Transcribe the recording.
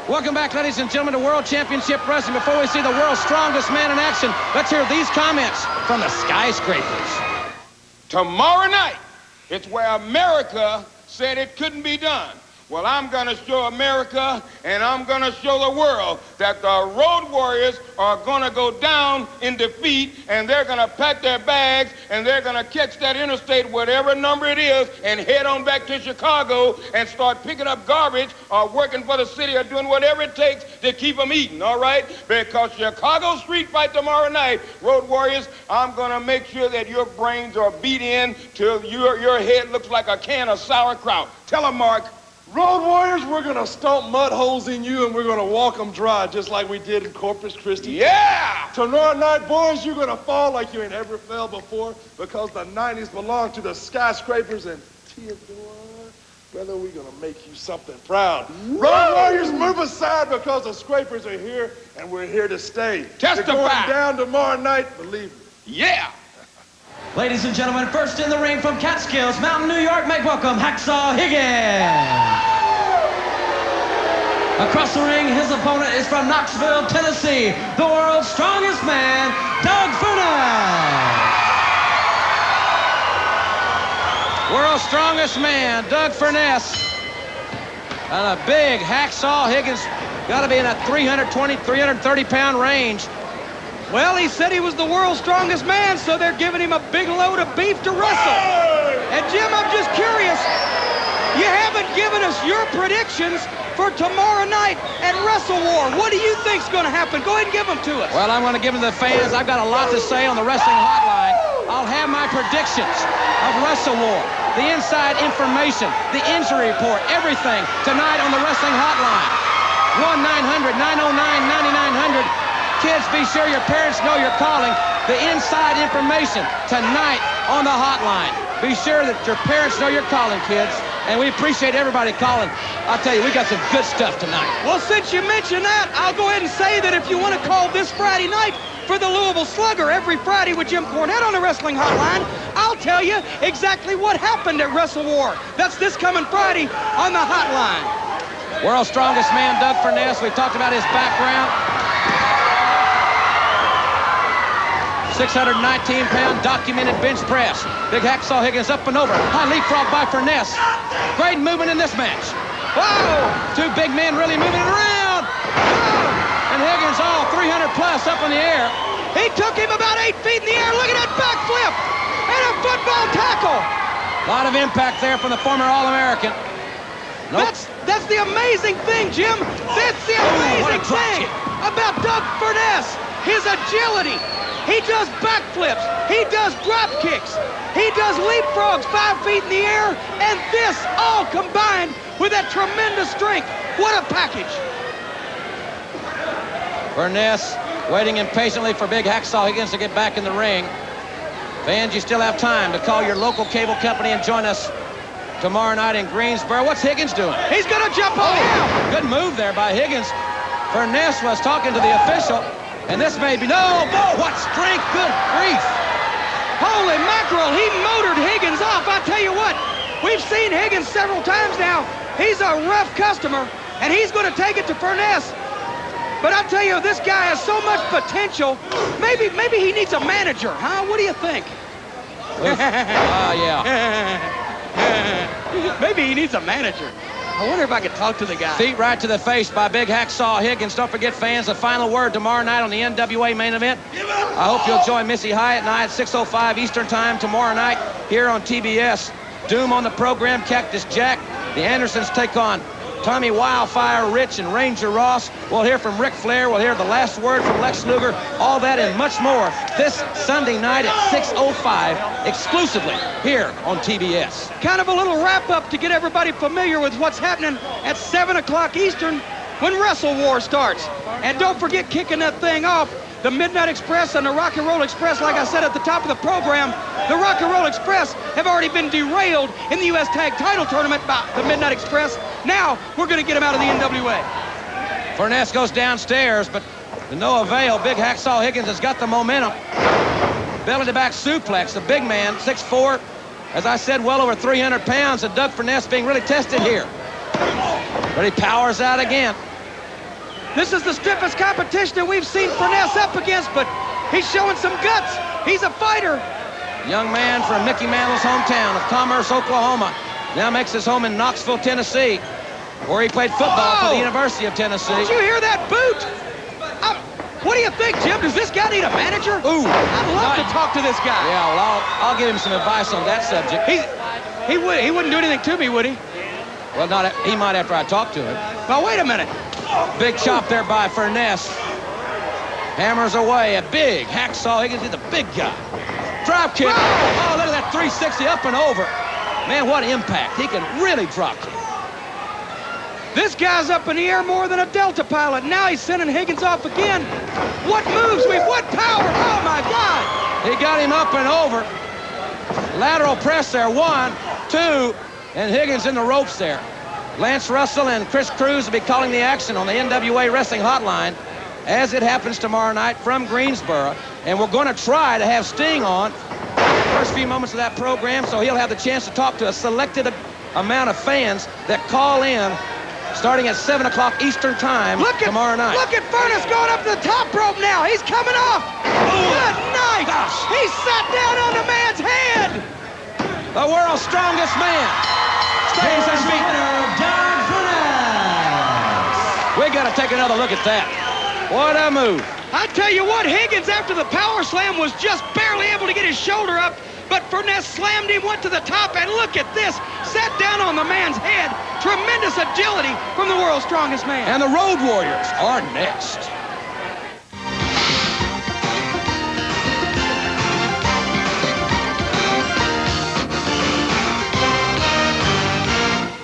Welcome back, ladies and gentlemen, to World Championship Wrestling. Before we see the world's strongest man in action, let's hear these comments from the Skyscrapers. Tomorrow night, it's where America said it couldn't be done. Well, I'm going to show America and I'm going to show the world that the Road Warriors are going to go down in defeat, and they're going to pack their bags and they're going to catch that interstate, whatever number it is, and head on back to Chicago and start picking up garbage or working for the city or doing whatever it takes to keep them eating, all right? Because Chicago street fight tomorrow night, Road Warriors, I'm going to make sure that your brains are beat in till your head looks like a can of sauerkraut. Tell them, Mark. Road Warriors, we're going to stomp mud holes in you and we're going to walk them dry just like we did in Corpus Christi. Yeah! Tomorrow night, boys, you're going to fall like you ain't ever fell before because the 90s belong to the Skyscrapers. And Theodore, brother, we're going to make you something proud. Whoa! Road Warriors, move aside because the Scrapers are here and we're here to stay. Testify! We're going down tomorrow night, believe me. Yeah! Ladies and gentlemen, first in the ring from Catskills, Mountain, New York, make welcome Hacksaw Higgins. Across the ring, his opponent is from Knoxville, Tennessee, the world's strongest man, Doug Furnas. World's strongest man, Doug Furnas. And a big Hacksaw Higgins, got to be in a 320, 330-pound range. Well, he said he was the world's strongest man, so they're giving him a big load of beef to wrestle. And Jim, I'm just curious, you haven't given us your predictions for tomorrow night at Wrestle War. What do you think's going to happen? Go ahead and give them to us. Well, I'm going to give them to the fans. I've got a lot to say on the Wrestling Hotline. I'll have my predictions of Wrestle War, the inside information, the injury report, everything tonight on the Wrestling Hotline. 1-900-909-9900. Kids, be sure your parents know you're calling. The inside information tonight on the hotline. Be sure that your parents know you're calling, kids. And we appreciate everybody calling. I'll tell you, we got some good stuff tonight. Well, since you mentioned that, I'll go ahead and say that if you want to call this Friday night for the Louisville Slugger every Friday with Jim Cornette on the Wrestling Hotline, I'll tell you exactly what happened at Wrestle War. That's this coming Friday on the hotline. World's strongest man, Doug Furnas. We talked about his background. 619-pound documented bench press. Big Hacksaw Higgins up and over. High leapfrog by Furnas. Great movement in this match. Whoa! Two big men really moving it around. Whoa! And Higgins all 300 plus up in the air. He took him about 8 feet in the air. Look at that backflip and a football tackle. A lot of impact there from the former All-American. Nope. That's the amazing thing, Jim. That's the amazing thing about Doug Furnas. His agility. He does backflips. He does drop kicks. He does leapfrogs 5 feet in the air. And this all combined with that tremendous strength. What a package. Furnas waiting impatiently for big Hacksaw Higgins to get back in the ring. Fans, you still have time to call your local cable company and join us tomorrow night in Greensboro. What's Higgins doing? He's going to jump on him. Good move there by Higgins. Furnas was talking to the official. And this may be, no, what strength, good grief. Holy mackerel, he motored Higgins off. I tell you what, we've seen Higgins several times now. He's a rough customer, and he's going to take it to Furnas. But I tell you, this guy has so much potential. Maybe he needs a manager, huh? What do you think? Yeah. Maybe he needs a manager. I wonder if I could talk to the guy. Feet right to the face by big Hacksaw Higgins. Don't forget, fans, the final word tomorrow night on the NWA main event. I hope you'll join Missy Hyatt and I at 6:05 Eastern Time tomorrow night here on TBS. Doom on the program, Cactus Jack. The Andersons take on Tommy Wildfire Rich and Ranger Ross. We'll hear from Ric Flair. We'll hear the last word from Lex Luger. All that and much more this Sunday night at 6:05 exclusively here on TBS. Kind of a little wrap-up to get everybody familiar with what's happening at 7 o'clock Eastern when Wrestle War starts. And don't forget, kicking that thing off, the Midnight Express and the Rock and Roll Express, like I said at the top of the program, the Rock and Roll Express have already been derailed in the U.S. Tag Title Tournament by the Midnight Express. Now, we're going to get them out of the NWA. Furnas goes downstairs, but to no avail. Big Hacksaw Higgins has got the momentum. Belly-to-back suplex. The big man, 6'4", as I said, well over 300 pounds, and Doug Furnas being really tested here. But he powers out again. This is the stiffest competition that we've seen Furnas up against, but he's showing some guts. He's a fighter. Young man from Mickey Mantle's hometown of Commerce, Oklahoma. Now makes his home in Knoxville, Tennessee, where he played football for the University of Tennessee. Did you hear that boot? What do you think, Jim? Does this guy need a manager? Ooh. I'd love to talk to this guy. Yeah, well, I'll give him some advice on that subject. He wouldn't do anything to me, would he? Well, he might after I talk to him. Now, wait a minute. Big chop there by Furnas. Hammers away. A big Hacksaw Higgins. He's a big guy. Drop kick. Oh, look at that 360 up and over. Man, what impact. He can really drop kick. This guy's up in the air more than a Delta pilot. Now he's sending Higgins off again. What moves? What power? Oh, my God. He got him up and over. Lateral press there. 1, 2, and Higgins in the ropes there. Lance Russell and Chris Cruz will be calling the action on the NWA Wrestling Hotline as it happens tomorrow night from Greensboro. And we're going to try to have Sting on first few moments of that program, so he'll have the chance to talk to a selected amount of fans that call in starting at 7 o'clock Eastern time tomorrow night. Look at Furnas going up to the top rope now. He's coming off. Good night. Gosh. He sat down on the man's head. The world's strongest man. Stays his feet. We got to take another look at that. What a move. I tell you what, Higgins, after the power slam, was just barely able to get his shoulder up, but Furnas slammed him, went to the top, and look at this. Sat down on the man's head. Tremendous agility from the world's strongest man. And the Road Warriors are next.